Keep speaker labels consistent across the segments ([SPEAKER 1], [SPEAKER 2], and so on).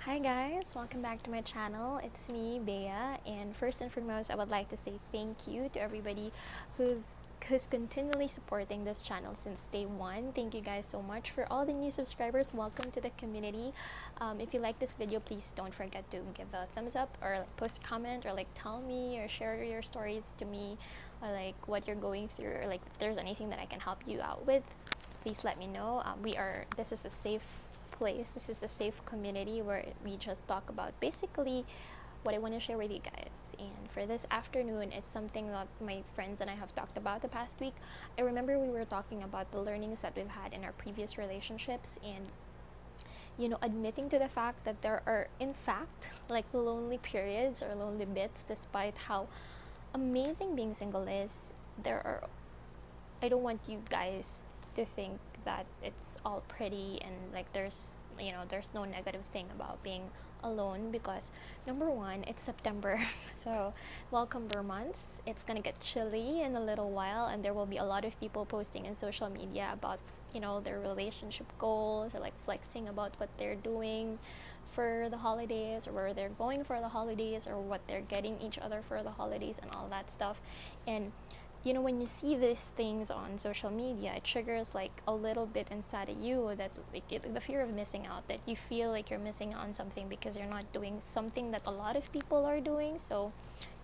[SPEAKER 1] Hi guys, welcome back to my channel. It's me, Bea, and first and foremost, I would like to say thank you to everybody who's continually supporting this channel since day one. Thank you guys so much. For all the new subscribers, welcome to the community. If you like this video, please don't forget to give a thumbs up or post a comment or tell me or share your stories to me or what you're going through or if there's anything that I can help you out with. Please let me know. This is a safe place. This is a safe community where we just talk about basically what I want to share with you guys. And for this afternoon, it's something that my friends and I have talked about the past week. I remember we were talking about the learnings that we've had in our previous relationships and admitting to the fact that there are in fact lonely periods or lonely bits despite how amazing being single is. There are I don't want you guys to think that it's all pretty and there's no negative thing about being alone, because number one, it's September. So welcome months. It's gonna get chilly in a little while, and there will be a lot of people posting in social media about their relationship goals or flexing about what they're doing for the holidays or where they're going for the holidays or what they're getting each other for the holidays and all that stuff. And when you see these things on social media, it triggers a little bit inside of you that the fear of missing out, that you feel like you're missing out on something because you're not doing something that a lot of people are doing. So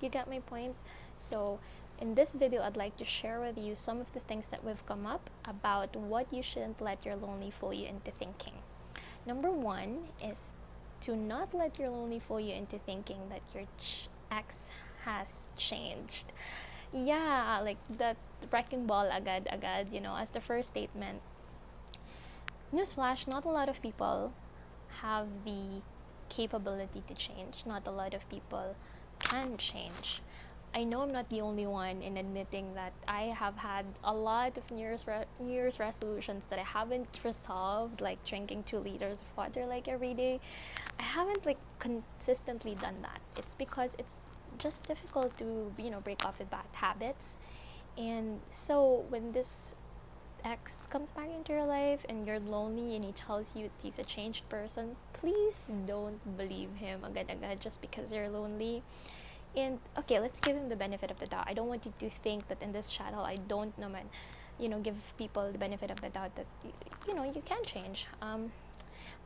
[SPEAKER 1] you get my point. So in this video, I'd like to share with you some of the things that we've come up about what you shouldn't let your lonely fool you into thinking. Number one is to not let your lonely fool you into thinking that your ex has changed. Yeah, like that wrecking ball agad agad, as the first statement. Newsflash, not a lot of people have the capability to change. Not a lot of people can change. I know I'm not the only one in admitting that I have had a lot of New Year's resolutions that I haven't resolved, like drinking 2 liters of water every day. I haven't consistently done that. It's because it's just difficult to break off with bad habits. And so when this ex comes back into your life and you're lonely and he tells you that he's a changed person, please don't believe him agad agad just because you're lonely. And okay, let's give him the benefit of the doubt. I don't want you to think that in this channel I don't know, man, give people the benefit of the doubt that you can change.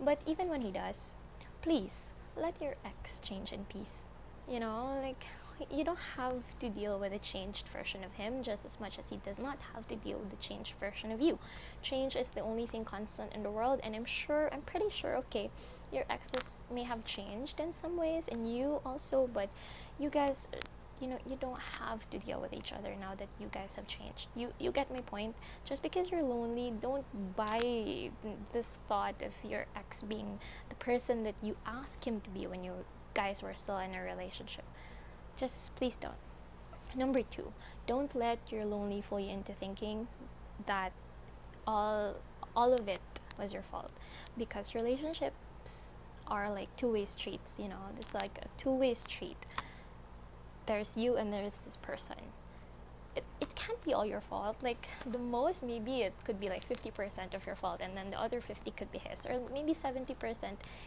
[SPEAKER 1] But even when he does, please let your ex change in peace. You don't have to deal with a changed version of him just as much as he does not have to deal with the changed version of you. Change is the only thing constant in the world, and I'm pretty sure, okay, your exes may have changed in some ways, and you also, but you guys, you don't have to deal with each other now that you guys have changed. You get my point. Just because you're lonely, don't buy this thought of your ex being the person that you asked him to be when you guys were still in a relationship. Just please don't. Number two, don't let your lonely fool you into thinking that all of it was your fault, because relationships are like two-way streets. It's like a two-way street. There's you and there's this person. It can't be all your fault. The most, maybe it could be 50% of your fault, and then the other 50 could be his, or maybe 70%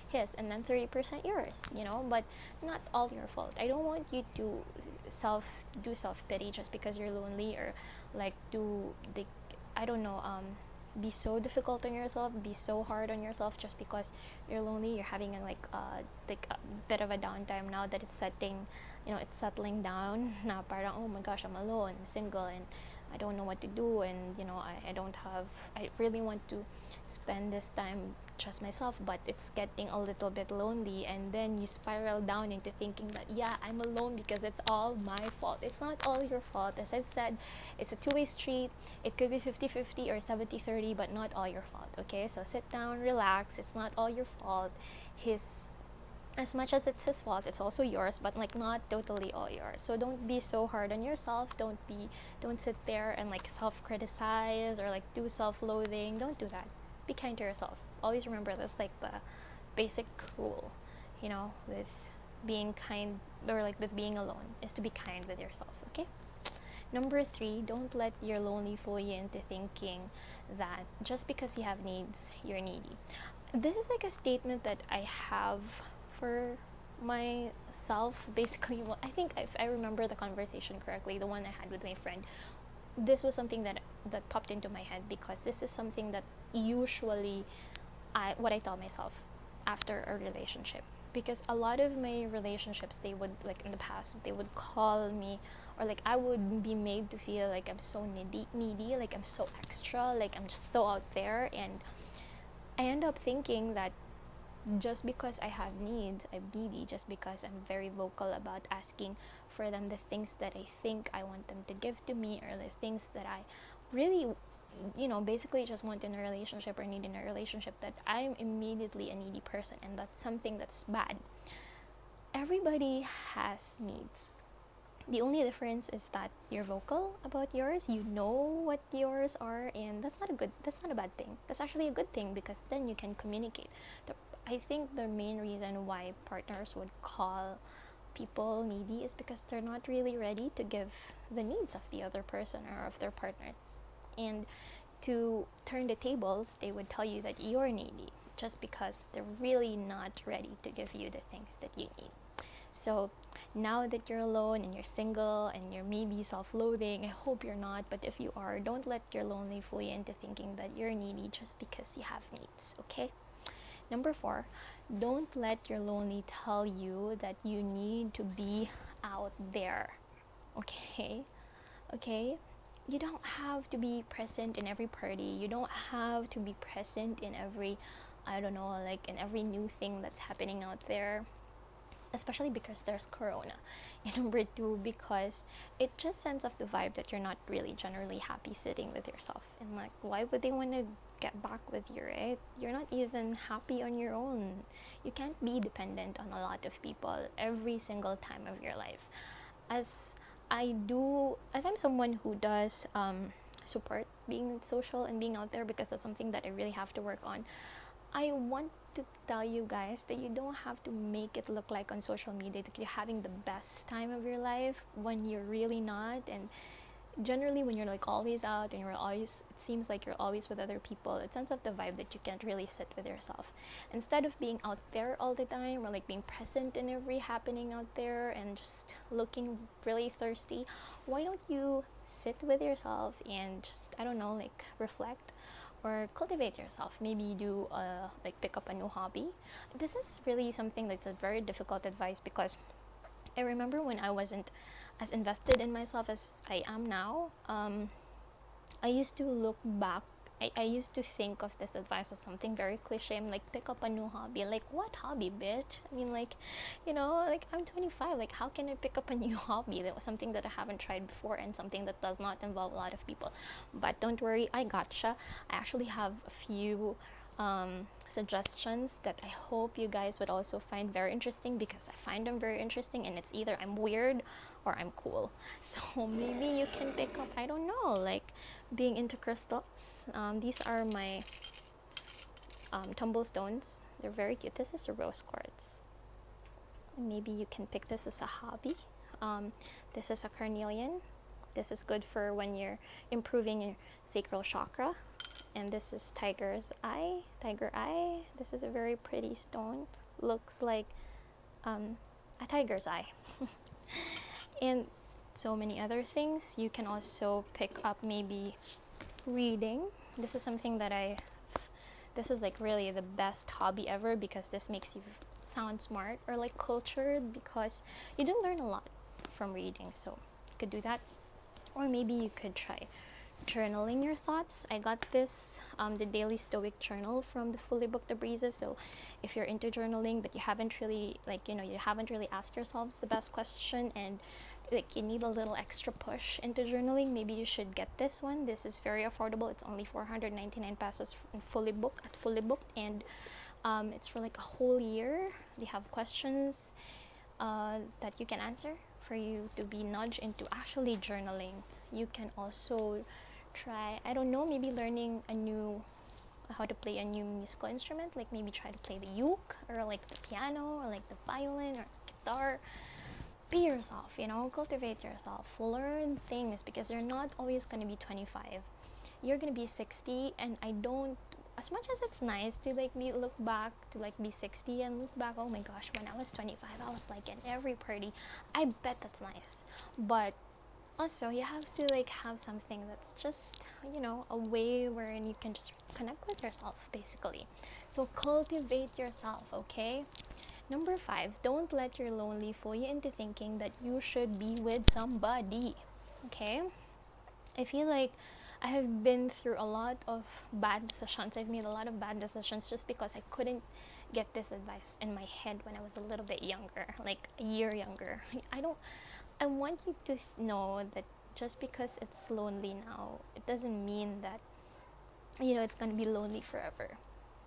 [SPEAKER 1] his and then 30% yours, but not all your fault. I don't want you to self-pity just because you're lonely, or do the I don't know, be so difficult on yourself, be so hard on yourself just because you're lonely. You're having a bit of a downtime now that it's settling down. Now parang, oh my gosh, I'm alone, I'm single, and I don't know what to do, and I really want to spend this time just myself, but it's getting a little bit lonely, and then you spiral down into thinking that, yeah, I'm alone because it's all my fault. It's not all your fault. As I've said, it's a two-way street. It could be 50-50 or 70-30, but not all your fault. Okay, so sit down, relax. It's not all your fault. As much as it's his fault, it's also yours, but not totally all yours. So don't be so hard on yourself. Don't sit there and self-criticize or do self-loathing. Don't do that. Be kind to yourself. Always remember this, the basic rule, with being kind, or with being alone, is to be kind with yourself. Okay. Number three, don't let your lonely fool you into thinking that just because you have needs, you're needy. This is a statement that I have for myself. Basically, well, I think if I remember the conversation correctly, the one I had with my friend, this was something that popped into my head, because this is something that usually what I tell myself after a relationship. Because a lot of my relationships, they would, like in the past, they would call me, or like I would be made to feel like I'm so needy, like I'm so extra, like I'm just so out there. And I end up thinking that just because I have needs, I'm needy. Just because I'm very vocal about asking for them the things that I think I want them to give to me, or the things that I really, basically just want in a relationship or need in a relationship, that I'm immediately a needy person, and that's something that's bad. Everybody has needs. The only difference is that you're vocal about yours, you know what yours are, and that's not a bad thing. That's actually a good thing, because then you can communicate. I think the main reason why partners would call people needy is because they're not really ready to give the needs of the other person or of their partners. And to turn the tables, they would tell you that you're needy, just because they're really not ready to give you the things that you need. So now that you're alone and you're single and you're maybe self-loathing, I hope you're not, but if you are, don't let your lonely fool you into thinking that you're needy just because you have needs, okay? Number 4, don't let your lonely tell you that you need to be out there, okay? Okay? You don't have to be present in every party. You don't have to be present in every, I don't know, like in every new thing that's happening out there, especially because there's corona. And number 2, because it just sends off the vibe that you're not really generally happy sitting with yourself. And like, why would they want to get back with you, right? You're not even happy on your own. You can't be dependent on a lot of people every single time of your life. As I'm someone who does support being social and being out there, because that's something that I really have to work on. I want to tell you guys that you don't have to make it look like on social media that you're having the best time of your life when you're really not. And generally, when you're like always out and it seems like you're always with other people, it sends off the vibe that you can't really sit with yourself. Instead of being out there all the time, or like being present in every happening out there and just looking really thirsty, why don't you sit with yourself and just, I don't know, like reflect or cultivate yourself? Maybe do like pick up a new hobby. This is really something that's a very difficult advice, because I remember when I wasn't as invested in myself as I am now. I used to look back. I used to think of this advice as something very cliche. I'm like, pick up a new hobby. Like, what hobby, bitch? I mean, like, like I'm 25. Like, how can I pick up a new hobby? That was something that I haven't tried before, and something that does not involve a lot of people. But don't worry, I gotcha. I actually have a few suggestions that I hope you guys would also find very interesting, because I find them very interesting, and it's either I'm weird or I'm cool. So maybe you can pick up, I don't know, like being into crystals. These are my tumble stones. They're very cute. This is a rose quartz. Maybe you can pick this as a hobby. This is a carnelian. This is good for when you're improving your sacral chakra. And this is tiger eye. This is a very pretty stone. Looks like a tiger's eye. And so many other things. You can also pick up maybe reading. This is something that this is like really the best hobby ever, because this makes you sound smart or like cultured, because you do learn a lot from reading. So you could do that. Or maybe you could try journaling your thoughts. I got this the Daily Stoic Journal from the Fully Booked The Breezes. So if you're into journaling but you haven't really asked yourselves the best question, and like you need a little extra push into journaling, maybe you should get this one. This is very affordable. It's only 499 pesos at Fully Booked, and it's for like a whole year. They have questions that you can answer for you to be nudged into actually journaling. You can also try, I don't know, maybe learning how to play a new musical instrument, like maybe try to play the uke, or like the piano, or like the violin, or guitar. Be yourself, cultivate yourself, learn things, because you're not always going to be 25. You're going to be 60, and as much as it's nice to like be look back to like be 60 and look back, oh my gosh, when I was 25 I was like in every party, I bet that's nice. But also you have to like have something that's just, a way wherein you can just connect with yourself basically. So cultivate yourself, okay? Number 5, don't let your lonely fool you into thinking that you should be with somebody. Okay? I feel like I have been through a lot of bad decisions. I've made a lot of bad decisions just because I couldn't get this advice in my head when I was a little bit younger, like a year younger. I want you to know that just because it's lonely now, it doesn't mean that, it's going to be lonely forever.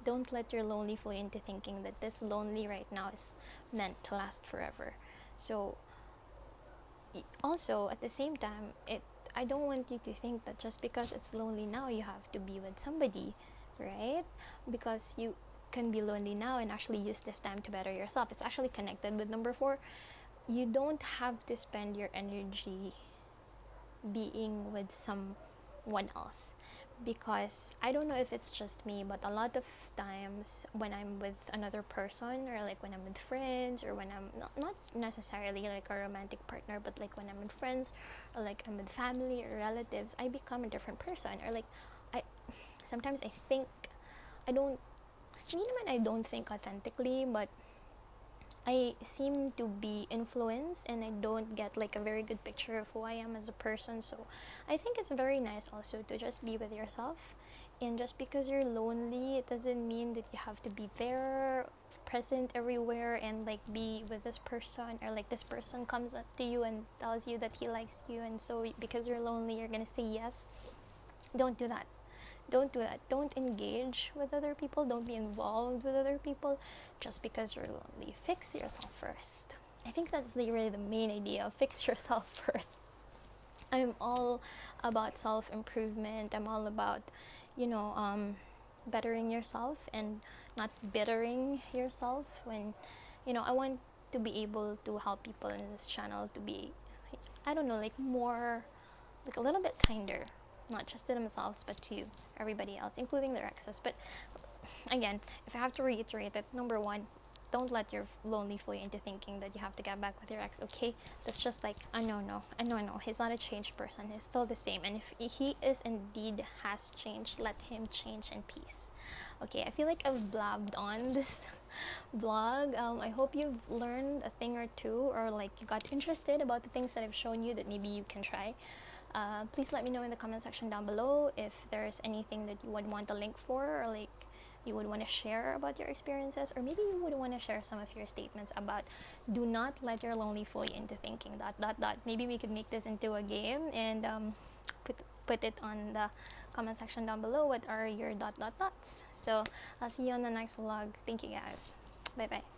[SPEAKER 1] Don't let your lonely fool you into thinking that this lonely right now is meant to last forever. So also at the same time, I don't want you to think that just because it's lonely now you have to be with somebody, right? Because you can be lonely now and actually use this time to better yourself. It's actually connected with number 4. You don't have to spend your energy being with someone else, because I don't know if it's just me, but a lot of times when I'm with another person, or like when I'm with friends, or when I'm not necessarily like a romantic partner, but like when I'm with friends, or like I'm with family or relatives, I become a different person. Or like I sometimes I think I don't I don't think authentically, but I seem to be influenced and I don't get like a very good picture of who I am as a person. So I think it's very nice also to just be with yourself. And just because you're lonely, it doesn't mean that you have to be there, present everywhere, and like be with this person, or like this person comes up to you and tells you that he likes you, and so because you're lonely, you're gonna say yes. Don't do that. Don't do that. Don't engage with other people. Don't be involved with other people just because you're lonely. Fix yourself first. I think that's really the main idea. Fix yourself first. I'm all about self improvement. I'm all about, bettering yourself and not bittering yourself. When, I want to be able to help people in this channel to be, I don't know, like more, like a little bit kinder, not just to themselves but to everybody else, including their exes. But again, if I have to reiterate it, number 1, don't let your lonely fool you into thinking that you have to get back with your ex. Okay, that's just like a no. He's not a changed person. He's still the same, and if he is indeed has changed, let him change in peace. Okay, I feel like I've blabbed on this vlog. I hope you've learned a thing or two, or like you got interested about the things that I've shown you that maybe you can try. Please let me know in the comment section down below if there's anything that you would want a link for, or like you would want to share about your experiences, or maybe you would want to share some of your statements about do not let your lonely fool you into thinking ... Maybe we could make this into a game and put it on the comment section down below. What are your ... So I'll see you on the next vlog. Thank you guys. Bye bye.